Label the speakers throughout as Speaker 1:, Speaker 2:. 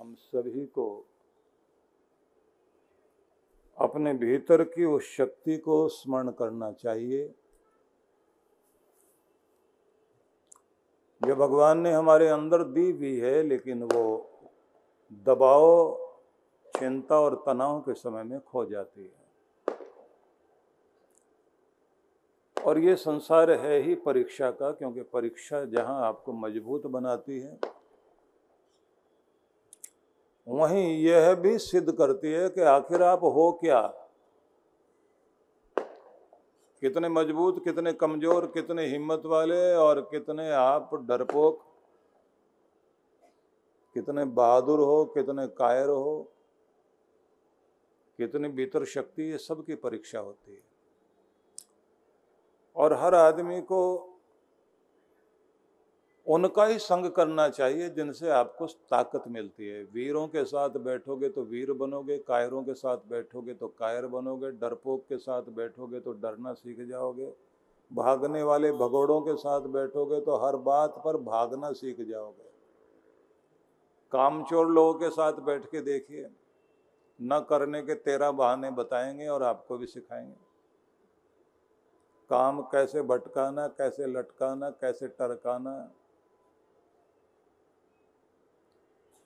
Speaker 1: हम सभी को अपने भीतर की उस शक्ति को स्मरण करना चाहिए जो भगवान ने हमारे अंदर दी भी है, लेकिन वो दबाव, चिंता और तनाव के समय में खो जाती है। और ये संसार है ही परीक्षा का, क्योंकि परीक्षा जहाँ आपको मजबूत बनाती है वहीं यह भी सिद्ध करती है कि आखिर आप हो क्या, कितने मजबूत, कितने कमजोर, कितने हिम्मत वाले और कितने आप डरपोक, कितने बहादुर हो, कितने कायर हो, कितनी भीतर शक्ति, ये सब की परीक्षा होती है। और हर आदमी को उनका ही संग करना चाहिए जिनसे आपको ताकत मिलती है। वीरों के साथ बैठोगे तो वीर बनोगे, कायरों के साथ बैठोगे तो कायर बनोगे, डरपोक के साथ बैठोगे तो डरना सीख जाओगे, भागने वाले भगोड़ों के साथ बैठोगे तो हर बात पर भागना सीख जाओगे। कामचोर लोगों के साथ बैठ के देखिए, न करने के 13 बहाने बताएंगे और आपको भी सिखाएंगे काम कैसे भटकाना, कैसे लटकाना, कैसे टरकाना।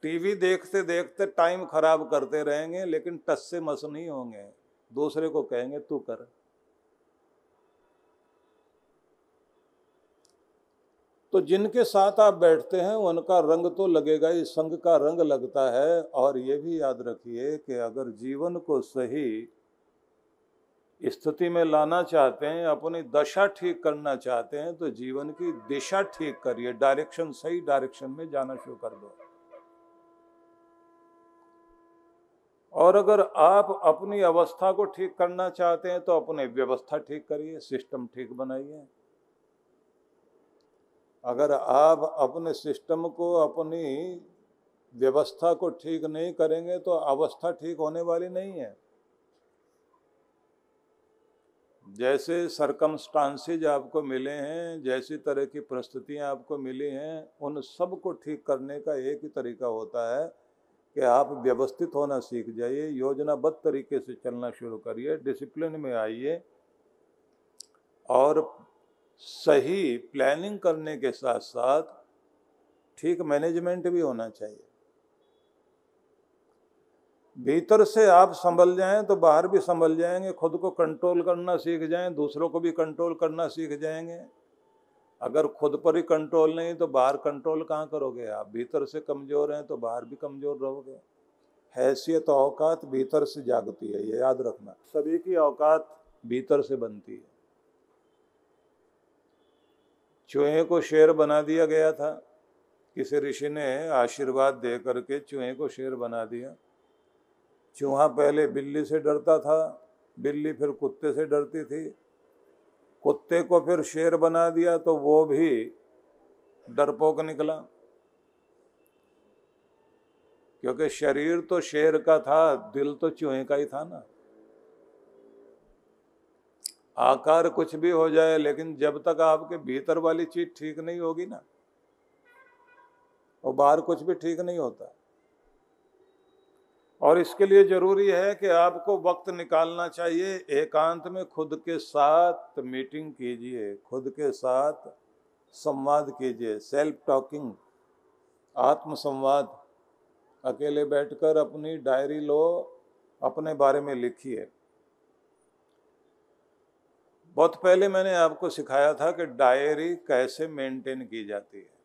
Speaker 1: टीवी देखते देखते टाइम खराब करते रहेंगे, लेकिन टस से मस नहीं होंगे, दूसरे को कहेंगे तू कर। तो जिनके साथ आप बैठते हैं उनका रंग तो लगेगा ही, संग का रंग लगता है। और ये भी याद रखिए कि अगर जीवन को सही स्थिति में लाना चाहते हैं, अपनी दशा ठीक करना चाहते हैं, तो जीवन की दिशा ठीक करिए, डायरेक्शन, सही डायरेक्शन में जाना शुरू कर दो। और अगर आप अपनी अवस्था को ठीक करना चाहते हैं तो अपनी व्यवस्था ठीक करिए, सिस्टम ठीक बनाइए। अगर आप अपने सिस्टम को, अपनी व्यवस्था को ठीक नहीं करेंगे तो अवस्था ठीक होने वाली नहीं है। जैसे सरकमस्टांसेज आपको मिले हैं, जैसी तरह की परिस्थितियां आपको मिली हैं, उन सब को ठीक करने का एक ही तरीका होता है कि आप व्यवस्थित होना सीख जाइए, योजनाबद्ध तरीके से चलना शुरू करिए, डिसिप्लिन में आइए और सही प्लानिंग करने के साथ साथ ठीक मैनेजमेंट भी होना चाहिए। भीतर से आप संभल जाएं तो बाहर भी संभल जाएंगे, खुद को कंट्रोल करना सीख जाएं, दूसरों को भी कंट्रोल करना सीख जाएंगे। अगर खुद पर ही कंट्रोल नहीं तो बाहर कंट्रोल कहाँ करोगे आप? भीतर से कमजोर हैं तो बाहर भी कमजोर रहोगे। हैसियत औकात भीतर से जागती है, ये याद रखना। सभी की औकात भीतर से बनती है। चूहे को शेर बना दिया गया था, किसी ऋषि ने आशीर्वाद दे करके चूहे को शेर बना दिया। चूहा पहले बिल्ली से डरता था, बिल्ली फिर कुत्ते से डरती थी, कुत्ते को फिर शेर बना दिया तो वो भी डरपोक निकला, क्योंकि शरीर तो शेर का था, दिल तो चूहे का ही था ना। आकार कुछ भी हो जाए, लेकिन जब तक आपके भीतर वाली चीज ठीक नहीं होगी ना, और बाहर कुछ भी ठीक नहीं होता। और इसके लिए जरूरी है कि आपको वक्त निकालना चाहिए, एकांत में खुद के साथ मीटिंग कीजिए, खुद के साथ संवाद कीजिए, सेल्फ टॉकिंग, आत्म संवाद। अकेले बैठकर अपनी डायरी लो, अपने बारे में लिखिए। बहुत पहले मैंने आपको सिखाया था कि डायरी कैसे मेंटेन की जाती है।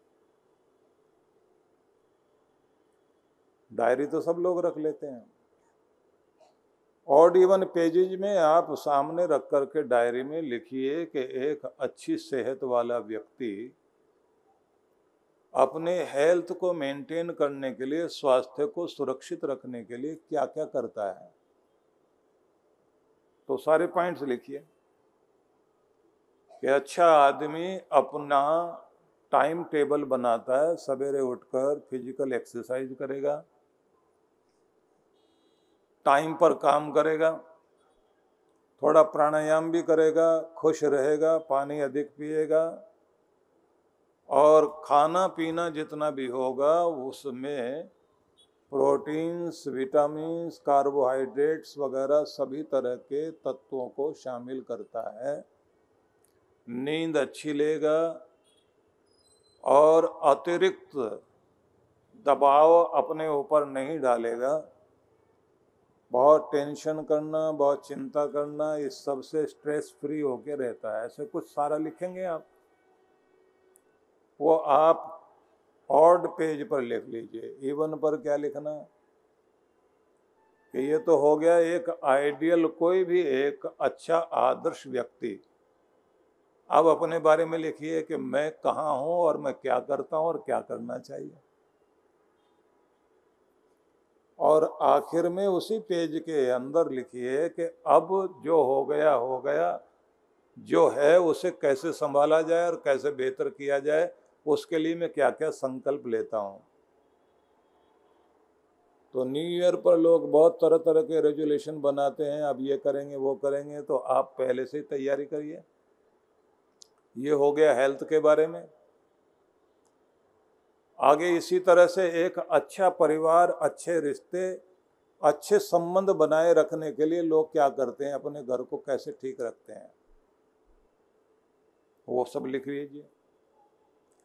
Speaker 1: डायरी तो सब लोग रख लेते हैं, ऑड इवन पेजेज में आप सामने रख करके डायरी में लिखिए कि एक अच्छी सेहत वाला व्यक्ति अपने हेल्थ को मेंटेन करने के लिए, स्वास्थ्य को सुरक्षित रखने के लिए क्या क्या करता है। तो सारे पॉइंट्स लिखिए कि अच्छा आदमी अपना टाइम टेबल बनाता है, सवेरे उठकर फिजिकल एक्सरसाइज करेगा, टाइम पर काम करेगा, थोड़ा प्राणायाम भी करेगा, खुश रहेगा, पानी अधिक पिएगा, और खाना पीना जितना भी होगा उसमें प्रोटीन्स, विटामिन्स, कार्बोहाइड्रेट्स वगैरह सभी तरह के तत्वों को शामिल करता है। नींद अच्छी लेगा और अतिरिक्त दबाव अपने ऊपर नहीं डालेगा। बहुत टेंशन करना, बहुत चिंता करना, इस सब से स्ट्रेस फ्री होके रहता है। ऐसे कुछ सारा लिखेंगे आप, वो आप ऑड पेज पर लिख लीजिए। इवन पर क्या लिखना कि ये तो हो गया एक आइडियल, कोई भी एक अच्छा आदर्श व्यक्ति। अब अपने बारे में लिखिए कि मैं कहाँ हूँ और मैं क्या करता हूँ और क्या करना चाहिए। और आखिर में उसी पेज के अंदर लिखिए कि अब जो हो गया, जो है उसे कैसे संभाला जाए और कैसे बेहतर किया जाए, उसके लिए मैं क्या क्या संकल्प लेता हूँ। तो न्यू ईयर पर लोग बहुत तरह तरह के रेजोल्यूशन बनाते हैं, अब ये करेंगे वो करेंगे, तो आप पहले से ही तैयारी करिए। ये हो गया हेल्थ के बारे में। आगे इसी तरह से एक अच्छा परिवार, अच्छे रिश्ते, अच्छे संबंध बनाए रखने के लिए लोग क्या करते हैं, अपने घर को कैसे ठीक रखते हैं, वो सब लिख लीजिए।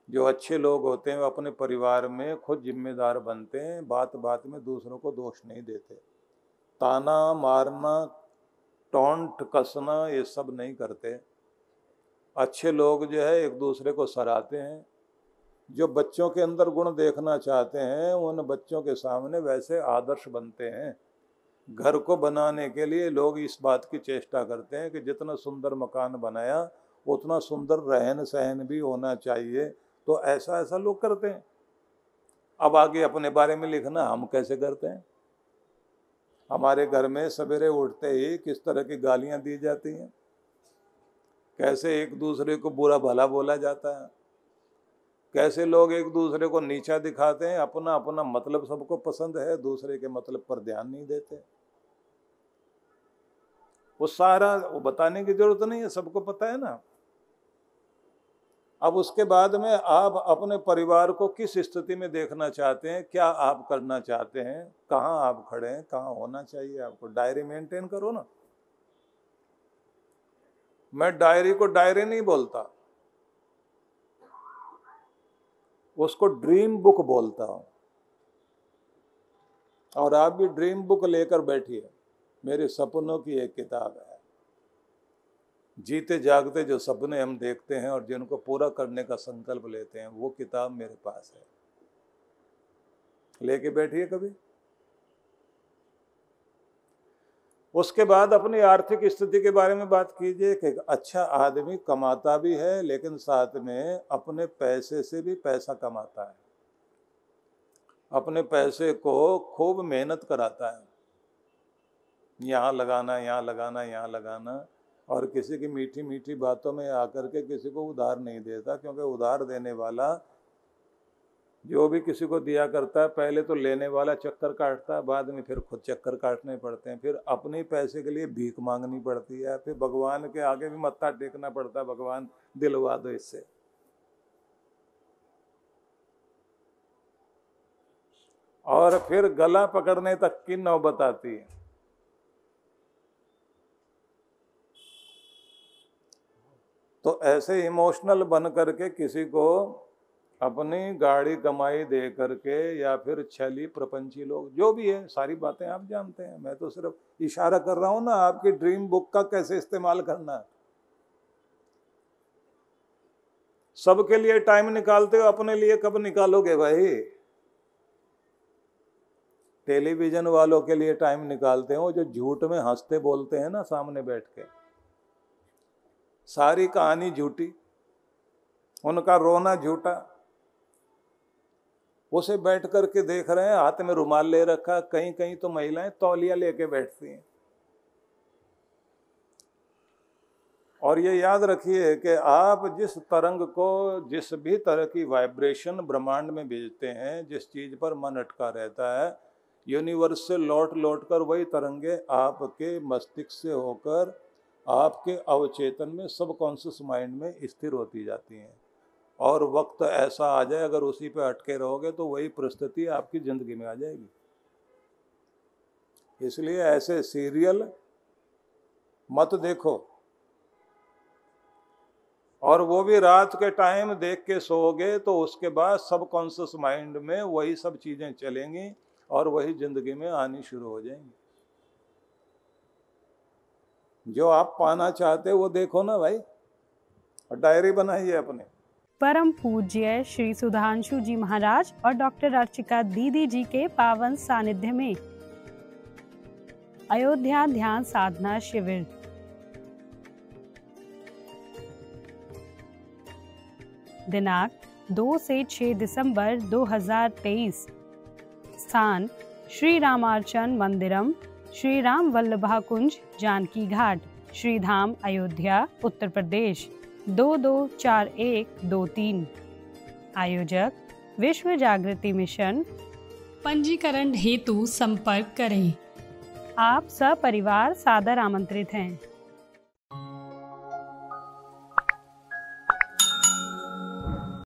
Speaker 1: जो अच्छे लोग होते हैं वो अपने परिवार में खुद जिम्मेदार बनते हैं, बात बात में दूसरों को दोष नहीं देते। ताना मारना, टोंट कसना, ये सब नहीं करते। अच्छे लोग जो है एक दूसरे को सराहते हैं। जो बच्चों के अंदर गुण देखना चाहते हैं उन बच्चों के सामने वैसे आदर्श बनते हैं। घर को बनाने के लिए लोग इस बात की चेष्टा करते हैं कि जितना सुंदर मकान बनाया उतना सुंदर रहन सहन भी होना चाहिए। तो ऐसा ऐसा लोग करते हैं। अब आगे अपने बारे में लिखना, हम कैसे करते हैं। हमारे घर में सवेरे उठते ही किस तरह की गालियां दी जाती हैं, कैसे एक दूसरे को बुरा भला बोला जाता है, कैसे लोग एक दूसरे को नीचा दिखाते हैं। अपना अपना मतलब सबको पसंद है, दूसरे के मतलब पर ध्यान नहीं देते। वो सारा वो बताने की जरूरत नहीं है, सबको पता है ना। अब उसके बाद में आप अपने परिवार को किस स्थिति में देखना चाहते हैं, क्या आप करना चाहते हैं, कहाँ आप खड़े हैं, कहाँ होना चाहिए आपको। डायरी मेंटेन करो ना। मैं डायरी को डायरी नहीं बोलता, उसको ड्रीम बुक बोलता हूँ। और आप भी ड्रीम बुक लेकर बैठिए। मेरे सपनों की एक किताब है। जीते जागते जो सपने हम देखते हैं और जिनको पूरा करने का संकल्प लेते हैं, वो किताब मेरे पास है। लेके बैठिए कभी। उसके बाद अपनी आर्थिक स्थिति के बारे में बात कीजिए कि अच्छा आदमी कमाता भी है लेकिन साथ में अपने पैसे से भी पैसा कमाता है, अपने पैसे को खूब मेहनत कराता है, यहाँ लगाना, यहाँ लगाना, यहाँ लगाना। और किसी की मीठी मीठी बातों में आकर के किसी को उधार नहीं देता, क्योंकि उधार देने वाला जो भी किसी को दिया करता है, पहले तो लेने वाला चक्कर काटता है, बाद में फिर खुद चक्कर काटने पड़ते हैं, फिर अपने पैसे के लिए भीख मांगनी पड़ती है, फिर भगवान के आगे भी मत्था टेकना पड़ता है, भगवान दिलवा दो इससे। और फिर गला पकड़ने तक की नौबत आती है। तो ऐसे इमोशनल बन करके किसी को अपनी गाड़ी कमाई दे करके, या फिर छली प्रपंची लोग जो भी है, सारी बातें आप जानते हैं। मैं तो सिर्फ इशारा कर रहा हूं ना आपकी ड्रीम बुक का कैसे इस्तेमाल करना है। सबके लिए टाइम निकालते हो, अपने लिए कब निकालोगे भाई। टेलीविजन वालों के लिए टाइम निकालते हो जो झूठ में हंसते बोलते हैं ना सामने बैठ के, सारी कहानी झूठी, उनका रोना झूठा। उसे बैठ करके देख रहे हैं, हाथ में रुमाल ले रखा, कहीं कहीं तो महिलाएं तौलिया लेके बैठती हैं। और ये याद रखिए कि आप जिस तरंग को, जिस भी तरह की वाइब्रेशन ब्रह्मांड में भेजते हैं, जिस चीज पर मन अटका रहता है, यूनिवर्स से लौट लौट कर वही तरंगे आपके मस्तिष्क से होकर आपके अवचेतन में, सबकॉन्शियस माइंड में स्थिर होती जाती हैं। और वक्त ऐसा आ जाए, अगर उसी पे अटके रहोगे तो वही परिस्थिति आपकी जिंदगी में आ जाएगी। इसलिए ऐसे सीरियल मत देखो, और वो भी रात के टाइम देख के सोओगे तो उसके बाद सबकॉन्शियस माइंड में वही सब चीजें चलेंगी और वही जिंदगी में आनी शुरू हो जाएंगी। जो आप पाना चाहते हो वो देखो ना भाई, और डायरी बनाइए अपने।
Speaker 2: परम पूज्य श्री सुधांशु जी महाराज और डॉक्टर अर्चिका दीदी जी के पावन सानिध्य में अयोध्या ध्यान साधना शिविर। दिनांक 2 से 6 दिसंबर 2023। स्थान श्री रामार्चन मंदिरम, श्री राम वल्लभा कुंज, जानकी घाट, श्री धाम, अयोध्या, उत्तर प्रदेश 224123। आयोजक विश्व जागृति मिशन। पंजीकरण हेतु संपर्क करें। आप सपरिवार सादर आमंत्रित हैं।